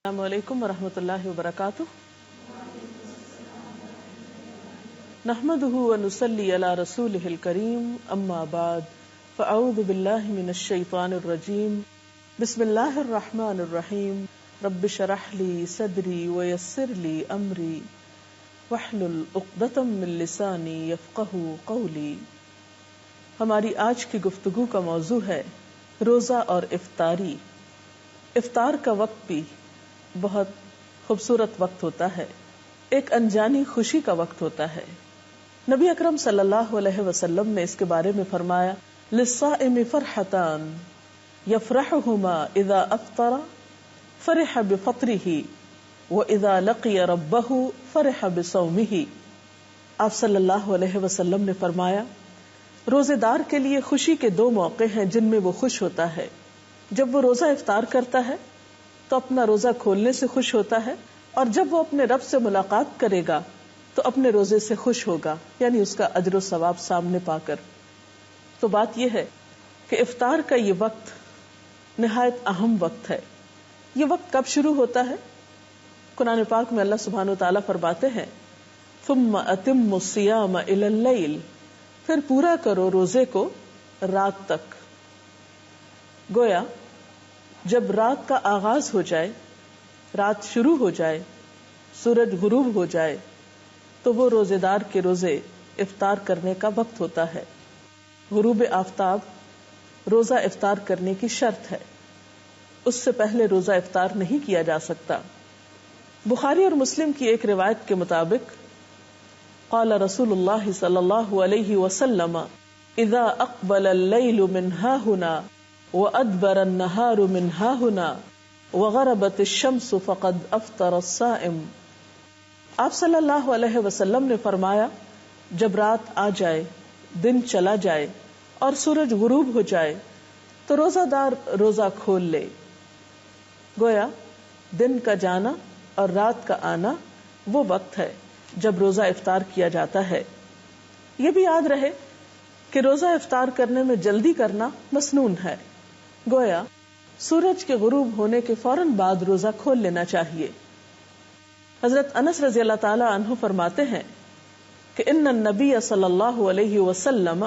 السلام علیکم ورحمۃ اللہ وبرکاتہ. نحمده ونصلي على رسوله الكريم اما بعد فاعوذ بالله من الشیطان الرجیم. بسم اللہ الرحمن الرحیم. رب اشرح لي صدری ويسر لي امری واحلل عقدۃ من لسانی یفقهوا قولی. ہماری آج کی گفتگو کا موضوع ہے روزہ اور افطاری. افطار کا وقت بھی بہت خوبصورت وقت ہوتا ہے، ایک انجانی خوشی کا وقت ہوتا ہے. نبی اکرم صلی اللہ علیہ وسلم نے اس کے بارے میں فرمایا للصائم فرحتان یفرحہما اذا افطر فرح بفطرہ واذا لقی ربہ فرح بصومہ. آپ صلی اللہ علیہ وسلم نے فرمایا روزے دار کے لیے خوشی کے دو موقع ہیں جن میں وہ خوش ہوتا ہے. جب وہ روزہ افطار کرتا ہے تو اپنا روزہ کھولنے سے خوش ہوتا ہے، اور جب وہ اپنے رب سے ملاقات کرے گا تو اپنے روزے سے خوش ہوگا، یعنی اس کا اجر و ثواب سامنے پا کر. تو بات یہ ہے کہ افطار کا یہ وقت نہایت اہم وقت ہے. یہ وقت کب شروع ہوتا ہے؟ قرآن پاک میں اللہ سبحانہ و تعالیٰ فرماتے ہیں ثم اتموا الصیام الی اللیل، پھر پورا کرو روزے کو رات تک. گویا جب رات کا آغاز ہو جائے، رات شروع ہو جائے، سورج غروب ہو جائے تو وہ روزے دار کے روزے افطار کرنے کا وقت ہوتا ہے. غروب آفتاب روزہ افطار کرنے کی شرط ہے، اس سے پہلے روزہ افطار نہیں کیا جا سکتا. بخاری اور مسلم کی ایک روایت کے مطابق قال رسول اللہ صلی اللہ علیہ وسلم اذا اقبل اللیل من ہاہنا وادبر النہار من ہاہنا وغربت الشمس فقد افطر الصائم. آپ صلی اللہ علیہ وسلم نے فرمایا جب رات آ جائے، دن چلا جائے اور سورج غروب ہو جائے تو روزہ دار روزہ کھول لے. گویا دن کا جانا اور رات کا آنا وہ وقت ہے جب روزہ افطار کیا جاتا ہے. یہ بھی یاد رہے کہ روزہ افطار کرنے میں جلدی کرنا مسنون ہے. گویا سورج کے غروب ہونے کے فوراً بعد روزہ کھول لینا چاہیے. حضرت انس رضی اللہ تعالی عنہ فرماتے ہیں کہ ان النبی صلی اللہ علیہ وسلم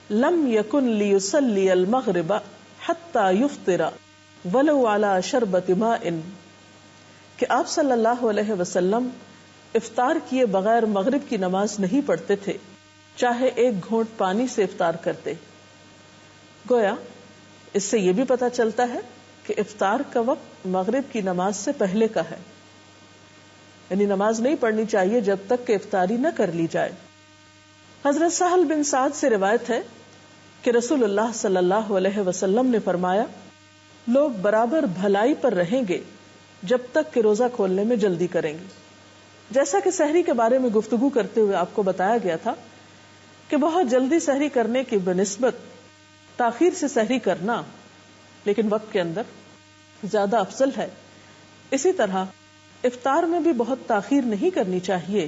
لم یکن لیصلی المغرب حتی یفطر ولو علی شربۃ ماء، کہ آپ صلی اللہ علیہ وسلم افطار کیے بغیر مغرب کی نماز نہیں پڑھتے تھے، چاہے ایک گھونٹ پانی سے افطار کرتے. گویا اس سے یہ بھی پتہ چلتا ہے کہ افطار کا وقت مغرب کی نماز سے پہلے کا ہے، یعنی نماز نہیں پڑھنی چاہیے جب تک کہ افطاری نہ کر لی جائے. حضرت سہل بن سعد سے روایت ہے کہ رسول اللہ صلی اللہ علیہ وسلم نے فرمایا لوگ برابر بھلائی پر رہیں گے جب تک کہ روزہ کھولنے میں جلدی کریں گے. جیسا کہ سحری کے بارے میں گفتگو کرتے ہوئے آپ کو بتایا گیا تھا کہ بہت جلدی سحری کرنے کی بنسبت تاخیر سے سحری کرنا لیکن وقت کے اندر زیادہ افضل ہے. اسی طرح افطار میں بھی بہت تاخیر نہیں کرنی چاہیے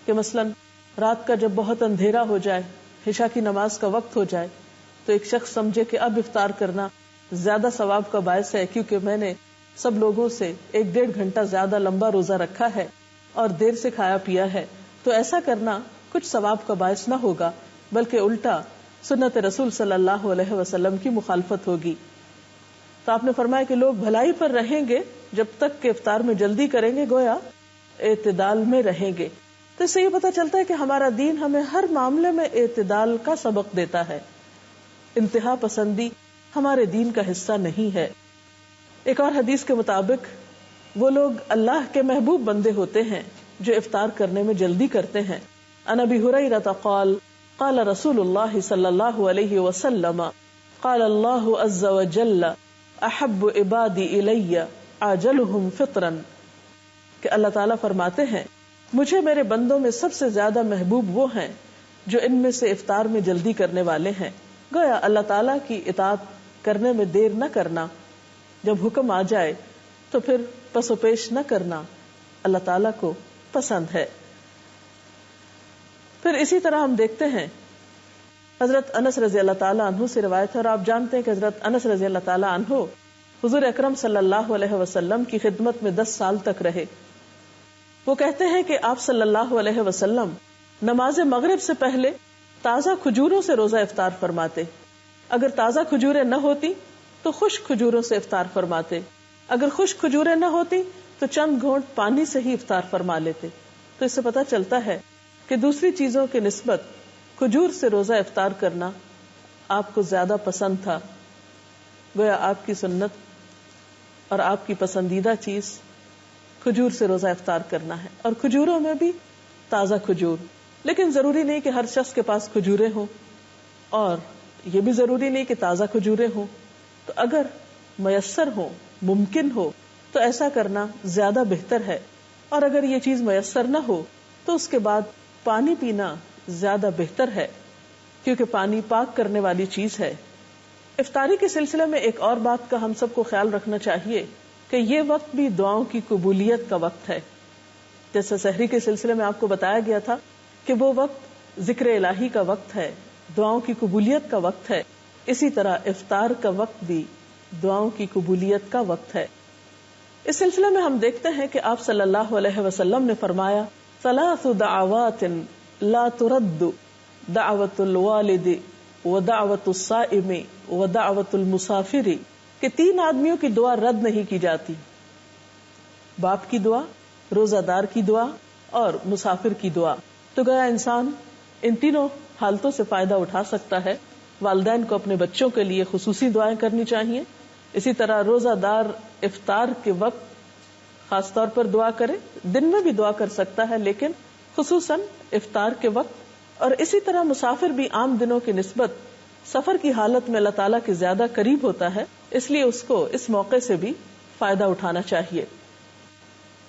کہ مثلا رات کا جب بہت اندھیرا ہو جائے، عشاء کی نماز کا وقت ہو جائے تو ایک شخص سمجھے کہ اب افطار کرنا زیادہ ثواب کا باعث ہے کیونکہ میں نے سب لوگوں سے 1-1.5 گھنٹہ زیادہ لمبا روزہ رکھا ہے اور دیر سے کھایا پیا ہے، تو ایسا کرنا کچھ ثواب کا باعث نہ ہوگا بلکہ الٹا سنت رسول صلی اللہ علیہ وسلم کی مخالفت ہوگی. تو آپ نے فرمایا کہ لوگ بھلائی پر رہیں گے جب تک کہ افطار میں جلدی کریں گے، گویا اعتدال میں رہیں گے. تو اس سے یہ پتہ چلتا ہے کہ ہمارا دین ہمیں ہر معاملے میں اعتدال کا سبق دیتا ہے. انتہا پسندی ہمارے دین کا حصہ نہیں ہے. ایک اور حدیث کے مطابق وہ لوگ اللہ کے محبوب بندے ہوتے ہیں جو افطار کرنے میں جلدی کرتے ہیں. عن ابی ہریرہ قال قال رسول اللہ صلی اللہ علیہ وسلم قال اللہ عز وجل احب عبادی الی عاجلہم فطرا، کہ اللہ تعالیٰ فرماتے ہیں مجھے میرے بندوں میں سب سے زیادہ محبوب وہ ہیں جو ان میں سے افطار میں جلدی کرنے والے ہیں. گویا اللہ تعالیٰ کی اطاعت کرنے میں دیر نہ کرنا، جب حکم آ جائے تو پھر پس و پیش نہ کرنا اللہ تعالیٰ کو پسند ہے. پھر اسی طرح ہم دیکھتے ہیں حضرت انس رضی اللہ تعالیٰ عنہ سے روایت ہے، اور آپ جانتے ہیں کہ حضرت انس رضی اللہ تعالیٰ عنہ حضور اکرم صلی اللہ علیہ وسلم کی خدمت میں 10 سال تک رہے. وہ کہتے ہیں کہ آپ صلی اللہ علیہ وسلم نماز مغرب سے پہلے تازہ کھجوروں سے روزہ افطار فرماتے. اگر تازہ کھجوریں نہ ہوتی تو خشک کھجوروں سے افطار فرماتے. اگر خشک کھجوریں نہ ہوتی تو چند گھونٹ پانی سے ہی افطار فرما لیتے. تو اس سے پتہ چلتا ہے کہ دوسری چیزوں کے نسبت کھجور سے روزہ افطار کرنا آپ کو زیادہ پسند تھا. گویا آپ کی سنت اور آپ کی پسندیدہ چیز کھجور سے روزہ افطار کرنا ہے، اور کھجوروں میں بھی تازہ کھجور. لیکن ضروری نہیں کہ ہر شخص کے پاس کھجوریں ہوں، اور یہ بھی ضروری نہیں کہ تازہ کھجوریں ہوں. تو اگر میسر ہو، ممکن ہو، تو ایسا کرنا زیادہ بہتر ہے. اور اگر یہ چیز میسر نہ ہو تو اس کے بعد پانی پینا زیادہ بہتر ہے، کیونکہ پانی پاک کرنے والی چیز ہے. افطاری کے سلسلے میں ایک اور بات کا ہم سب کو خیال رکھنا چاہیے کہ یہ وقت بھی دعاؤں کی قبولیت کا وقت ہے. جیسے سحری کے سلسلے میں آپ کو بتایا گیا تھا کہ وہ وقت ذکر الہی کا وقت ہے، دعاؤں کی قبولیت کا وقت ہے. اسی طرح افطار کا وقت بھی دعاؤں کی قبولیت کا وقت ہے. اس سلسلے میں ہم دیکھتے ہیں کہ آپ صلی اللہ علیہ وسلم نے فرمایا ثلاث دعوات لا ترد دعوت الوالد ودعوت الصائم ودعوت المسافر، کہ 3 آدمیوں کی دعا رد نہیں کی جاتی: باپ کی دعا، روزہ دار کی دعا اور مسافر کی دعا. تو گیا انسان ان تینوں حالتوں سے فائدہ اٹھا سکتا ہے. والدین کو اپنے بچوں کے لیے خصوصی دعائیں کرنی چاہیے. اسی طرح روزہ دار افطار کے وقت خاص طور پر دعا کرے، دن میں بھی دعا کر سکتا ہے لیکن خصوصاً افطار کے وقت. اور اسی طرح مسافر بھی عام دنوں کی نسبت سفر کی حالت میں اللہ تعالیٰ کے زیادہ قریب ہوتا ہے، اس لیے اس کو اس موقع سے بھی فائدہ اٹھانا چاہیے.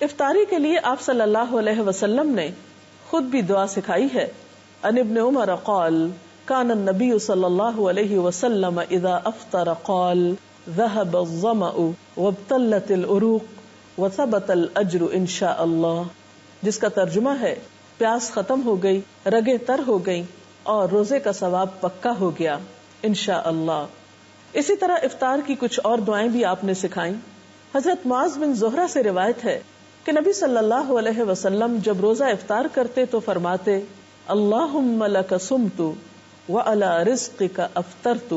افطاری کے لیے آپ صلی اللہ علیہ وسلم نے خود بھی دعا سکھائی ہے. عن ابن عمر قال كان النبي صلی اللہ علیہ وسلم اذا افطر قال ذهب الظمأ وابتلت العروق وثبت الاجر ان شاء اللہ، جس کا ترجمہ ہے پیاس ختم ہو گئی، رگیں تر ہو گئیں اور روزے کا ثواب پکا ہو گیا انشاء اللہ. اسی طرح افطار کی کچھ اور دعائیں بھی آپ نے سکھائیں. حضرت معاذ بن زہرہ سے روایت ہے کہ نبی صلی اللہ علیہ وسلم جب روزہ افطار کرتے تو فرماتے اللہم لک صمت وعلی رزقک افطرت.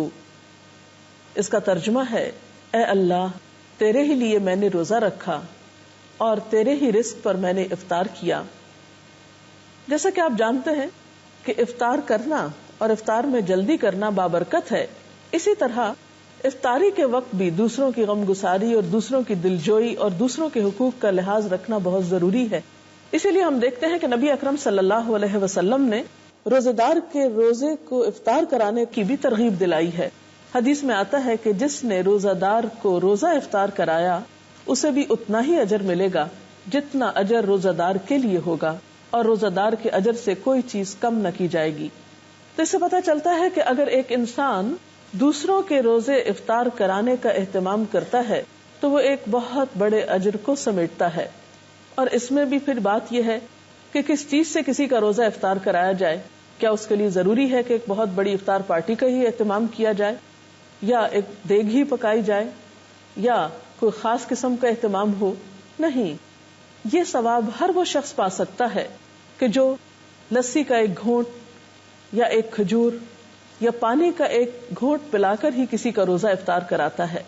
اس کا ترجمہ ہے اے اللہ، تیرے ہی لیے میں نے روزہ رکھا اور تیرے ہی رزق پر میں نے افطار کیا. جیسا کہ آپ جانتے ہیں کہ افطار کرنا اور افطار میں جلدی کرنا بابرکت ہے، اسی طرح افطاری کے وقت بھی دوسروں کی غم گساری اور دوسروں کی دلجوئی اور دوسروں کے حقوق کا لحاظ رکھنا بہت ضروری ہے. اسی لیے ہم دیکھتے ہیں کہ نبی اکرم صلی اللہ علیہ وسلم نے روزے دار کے روزے کو افطار کرانے کی بھی ترغیب دلائی ہے. حدیث میں آتا ہے کہ جس نے روزہ دار کو روزہ افطار کرایا اسے بھی اتنا ہی اجر ملے گا جتنا اجر روزہ دار کے لیے ہوگا، اور روزہ دار کے اجر سے کوئی چیز کم نہ کی جائے گی. تو اس سے پتہ چلتا ہے کہ اگر ایک انسان دوسروں کے روزے افطار کرانے کا اہتمام کرتا ہے تو وہ ایک بہت بڑے اجر کو سمیٹتا ہے. اور اس میں بھی پھر بات یہ ہے کہ کس چیز سے کسی کا روزہ افطار کرایا جائے. کیا اس کے لیے ضروری ہے کہ ایک بہت بڑی افطار پارٹی کا ہی اہتمام کیا جائے، یا ایک دیگ ہی پکائی جائے، یا کوئی خاص قسم کا اہتمام ہو؟ نہیں، یہ ثواب ہر وہ شخص پا سکتا ہے کہ جو لسی کا ایک گھونٹ یا ایک کھجور یا پانی کا ایک گھونٹ پلا کر ہی کسی کا روزہ افطار کراتا ہے،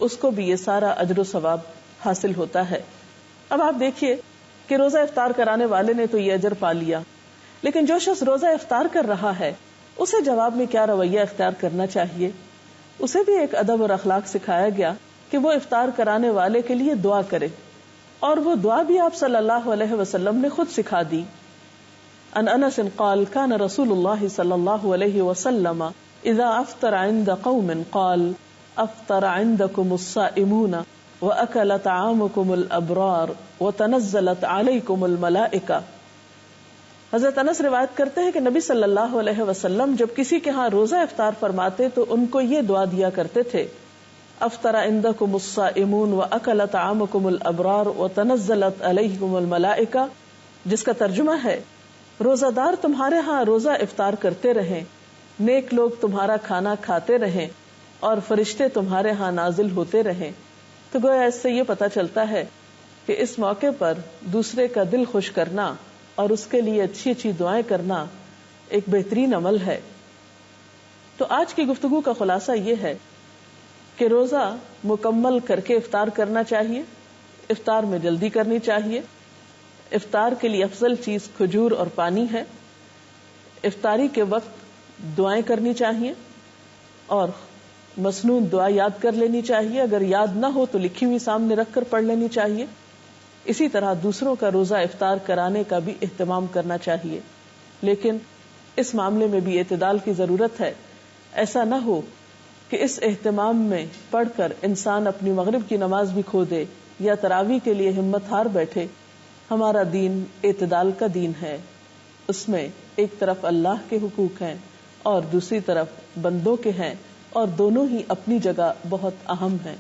اس کو بھی یہ سارا اجر و ثواب حاصل ہوتا ہے. اب آپ دیکھیے کہ روزہ افطار کرانے والے نے تو یہ اجر پا لیا، لیکن جو شخص روزہ افطار کر رہا ہے اسے جواب میں کیا رویہ اختیار کرنا چاہیے؟ اسے بھی ایک ادب اور اخلاق سکھایا گیا کہ وہ افطار کرانے والے کے لیے دعا کرے، اور وہ دعا بھی آپ صلی اللہ علیہ وسلم نے خود سکھا دی. ان انس قال كان رسول الله صلی اللہ علیہ وسلم اذا افطر عند قوم قال افطر عندكم الصائمون واكل طعامكم الابرار وتنزلت عليكم الملائکہ. حضرت انس روایت کرتے ہیں کہ نبی صلی اللہ علیہ وسلم جب کسی کے ہاں روزہ افطار فرماتے تو ان کو یہ دعا دیا کرتے تھے افطر عندكم الصائمون واكل طعامكم الابرار وتنزلت عليكم الملائکہ، جس کا ترجمہ ہے روزہ دار تمہارے ہاں روزہ افطار کرتے رہیں، نیک لوگ تمہارا کھانا کھاتے رہیں، اور فرشتے تمہارے ہاں نازل ہوتے رہیں. تو گویا اس سے یہ پتا چلتا ہے کہ اس موقع پر دوسرے کا دل خوش کرنا اور اس کے لیے اچھی اچھی دعائیں کرنا ایک بہترین عمل ہے. تو آج کی گفتگو کا خلاصہ یہ ہے کہ روزہ مکمل کر کے افطار کرنا چاہیے. افطار میں جلدی کرنی چاہیے. افطار کے لیے افضل چیز کھجور اور پانی ہے. افطاری کے وقت دعائیں کرنی چاہیے اور مسنون دعا یاد کر لینی چاہیے. اگر یاد نہ ہو تو لکھی ہوئی سامنے رکھ کر پڑھ لینی چاہیے. اسی طرح دوسروں کا روزہ افطار کرانے کا بھی اہتمام کرنا چاہیے، لیکن اس معاملے میں بھی اعتدال کی ضرورت ہے. ایسا نہ ہو کہ اس اہتمام میں پڑھ کر انسان اپنی مغرب کی نماز بھی کھو دے یا تراویح کے لیے ہمت ہار بیٹھے. ہمارا دین اعتدال کا دین ہے. اس میں ایک طرف اللہ کے حقوق ہیں اور دوسری طرف بندوں کے ہیں، اور دونوں ہی اپنی جگہ بہت اہم ہیں.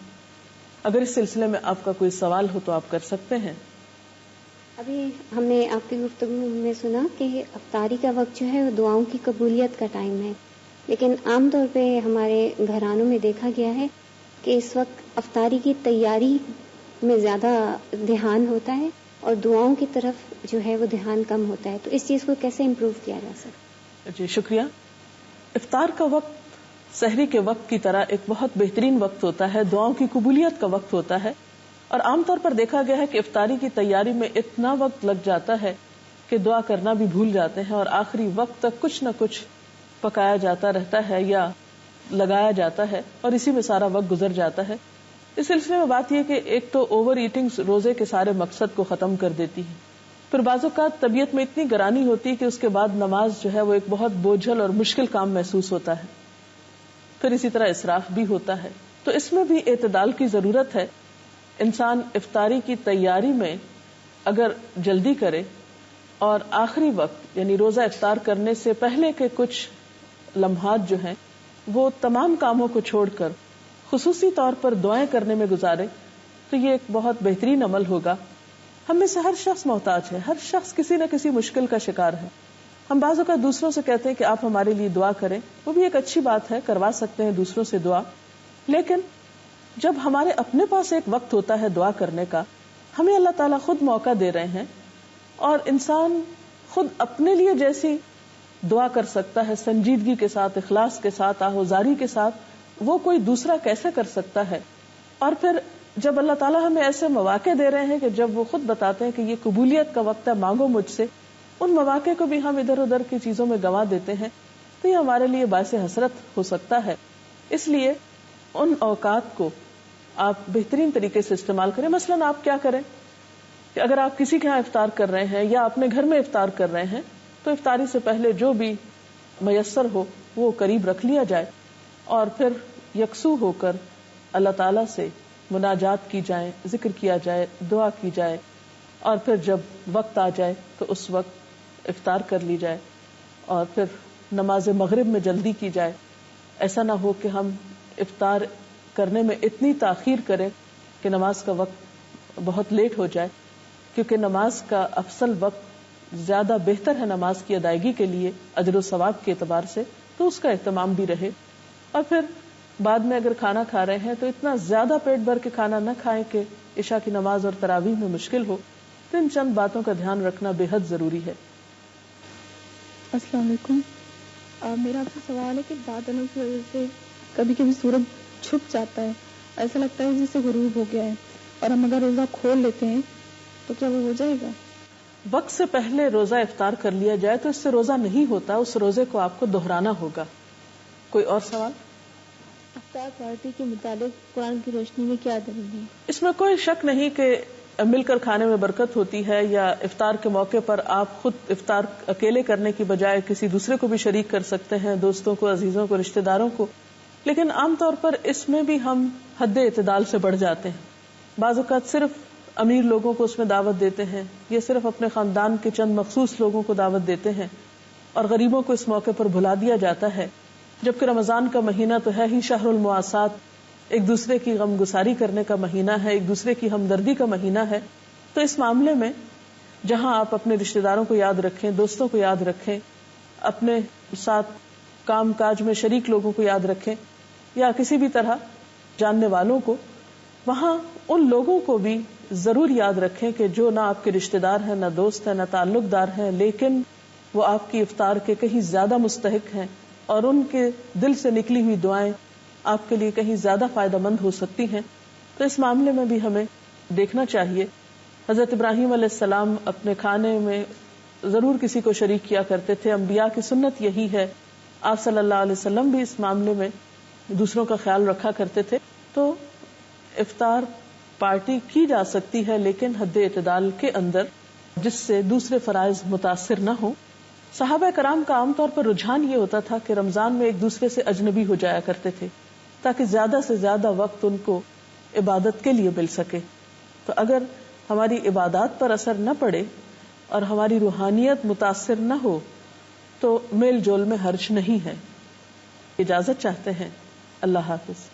اگر اس سلسلے میں آپ کا کوئی سوال ہو تو آپ کر سکتے ہیں. ابھی ہم نے آپ کی گفتگو میں سنا کہ افطاری کا وقت جو ہے وہ دعاؤں کی قبولیت کا ٹائم ہے، لیکن عام طور پہ ہمارے گھرانوں میں دیکھا گیا ہے کہ اس وقت افطاری کی تیاری میں زیادہ دھیان ہوتا ہے اور دعاؤں کی طرف جو ہے وہ دھیان کم ہوتا ہے. تو اس چیز کو کیسے امپروو کیا جا سکتا؟ جی شکریہ. افطار کا وقت سحری کے وقت کی طرح ایک بہت بہترین وقت ہوتا ہے، دعاؤں کی قبولیت کا وقت ہوتا ہے. اور عام طور پر دیکھا گیا ہے کہ افطاری کی تیاری میں اتنا وقت لگ جاتا ہے کہ دعا کرنا بھی بھول جاتے ہیں، اور آخری وقت تک کچھ نہ کچھ پکایا جاتا رہتا ہے یا لگایا جاتا ہے، اور اسی میں سارا وقت گزر جاتا ہے. اس سلسلے میں بات یہ کہ ایک تو اوور ایٹنگ روزے کے سارے مقصد کو ختم کر دیتی ہے. پھر بعض اوقات طبیعت میں اتنی گرانی ہوتی ہے کہ اس کے بعد نماز جو ہے وہ ایک بہت بوجھل اور مشکل کام محسوس ہوتا ہے. پھر اسی طرح اسراف بھی ہوتا ہے. تو اس میں بھی اعتدال کی ضرورت ہے. انسان افطاری کی تیاری میں اگر جلدی کرے اور آخری وقت یعنی روزہ افطار کرنے سے پہلے کے کچھ لمحات جو ہیں وہ تمام کاموں کو چھوڑ کر خصوصی طور پر دعائیں کرنے میں گزارے تو یہ ایک بہت بہترین عمل ہوگا. ہم میں سے ہر شخص محتاج ہے، ہر شخص کسی نہ کسی مشکل کا شکار ہے. ہم بعض اوقات دوسروں سے کہتے ہیں کہ آپ ہمارے لیے دعا کریں، وہ بھی ایک اچھی بات ہے، کروا سکتے ہیں دوسروں سے دعا. لیکن جب ہمارے اپنے پاس ایک وقت ہوتا ہے دعا کرنے کا، ہمیں اللہ تعالیٰ خود موقع دے رہے ہیں، اور انسان خود اپنے لیے جیسی دعا کر سکتا ہے سنجیدگی کے ساتھ، اخلاص کے ساتھ، آہوزاری کے ساتھ، وہ کوئی دوسرا کیسے کر سکتا ہے. اور پھر جب اللہ تعالیٰ ہمیں ایسے مواقع دے رہے ہیں کہ جب وہ خود بتاتے ہیں کہ یہ قبولیت کا وقت ہے، مانگو مجھ سے، ان مواقع کو بھی ہم ادھر ادھر کی چیزوں میں گنوا دیتے ہیں، تو یہ ہمارے لیے باعث حسرت ہو سکتا ہے. اس لیے ان اوقات کو آپ بہترین طریقے سے استعمال کریں. مثلاً آپ کیا کریں کہ اگر آپ کسی کے ہاں افطار کر رہے ہیں یا اپنے گھر میں افطار کر رہے ہیں تو افطاری سے پہلے جو بھی میسر ہو وہ قریب رکھ لیا جائے، اور پھر یکسو ہو کر اللہ تعالیٰ سے مناجات کی جائے، ذکر کیا جائے، دعا کی جائے، اور پھر جب وقت آ جائے تو اس وقت افطار کر لی جائے، اور پھر نماز مغرب میں جلدی کی جائے. ایسا نہ ہو کہ ہم افطار کرنے میں اتنی تاخیر کریں کہ نماز کا وقت بہت لیٹ ہو جائے، کیونکہ نماز کا افضل وقت زیادہ بہتر ہے نماز کی ادائیگی کے لیے اجر و ثواب کے اعتبار سے، تو اس کا اہتمام بھی رہے. اور پھر بعد میں اگر کھانا کھا رہے ہیں تو اتنا زیادہ پیٹ بھر کے کھانا نہ کھائیں کہ عشاء کی نماز اور تراویح میں مشکل ہو. تو ان چند باتوں کا دھیان رکھنا بے حد ضروری ہے. السلام علیکم. میرا آپ سے سوال ہے کہ بادلوں کی وجہ سے کبھی کبھی سورج چھپ جاتا ہے، ایسا لگتا ہے جیسے غروب ہو گیا ہے، اور ہم اگر روزہ کھول لیتے ہیں تو کیا وہ ہو جائے گا؟ وقت سے پہلے روزہ افطار کر لیا جائے تو اس سے روزہ نہیں ہوتا، اس روزے کو آپ کو دہرانا ہوگا. کوئی اور سوال؟ افطار پارٹی کے متعلق قرآن کی روشنی میں کیا دلیل ہے؟ اس میں کوئی شک نہیں کہ مل کر کھانے میں برکت ہوتی ہے، یا افطار کے موقع پر آپ خود افطار اکیلے کرنے کی بجائے کسی دوسرے کو بھی شریک کر سکتے ہیں، دوستوں کو، عزیزوں کو، رشتہ داروں کو. لیکن عام طور پر اس میں بھی ہم حد اعتدال سے بڑھ جاتے ہیں. بعض اوقات صرف امیر لوگوں کو اس میں دعوت دیتے ہیں، یا صرف اپنے خاندان کے چند مخصوص لوگوں کو دعوت دیتے ہیں، اور غریبوں کو اس موقع پر بھلا دیا جاتا ہے. جبکہ رمضان کا مہینہ تو ہے ہی شہر المواسات، ایک دوسرے کی غم گساری کرنے کا مہینہ ہے، ایک دوسرے کی ہمدردی کا مہینہ ہے. تو اس معاملے میں جہاں آپ اپنے رشتہ داروں کو یاد رکھیں، دوستوں کو یاد رکھیں، اپنے ساتھ کام کاج میں شریک لوگوں کو یاد رکھیں، یا کسی بھی طرح جاننے والوں کو، وہاں ان لوگوں کو بھی ضرور یاد رکھیں کہ جو نہ آپ کے رشتہ دار ہیں، نہ دوست ہیں، نہ تعلق دار ہیں، لیکن وہ آپ کی افطار کے کہیں زیادہ مستحق ہیں، اور ان کے دل سے نکلی ہوئی دعائیں آپ کے لیے کہیں زیادہ فائدہ مند ہو سکتی ہیں. تو اس معاملے میں بھی ہمیں دیکھنا چاہیے. حضرت ابراہیم علیہ السلام اپنے کھانے میں ضرور کسی کو شریک کیا کرتے تھے. انبیاء کی سنت یہی ہے. آپ صلی اللہ علیہ وسلم بھی اس معاملے میں دوسروں کا خیال رکھا کرتے تھے. تو افطار پارٹی کی جا سکتی ہے، لیکن حد اعتدال کے اندر، جس سے دوسرے فرائض متاثر نہ ہوں. صحابہ کرام کا عام طور پر رجحان یہ ہوتا تھا کہ رمضان میں ایک دوسرے سے اجنبی ہو جایا کرتے تھے تاکہ زیادہ سے زیادہ وقت ان کو عبادت کے لیے مل سکے. تو اگر ہماری عبادات پر اثر نہ پڑے اور ہماری روحانیت متاثر نہ ہو تو میل جول میں حرج نہیں ہے. اجازت چاہتے ہیں. اللہ حافظ.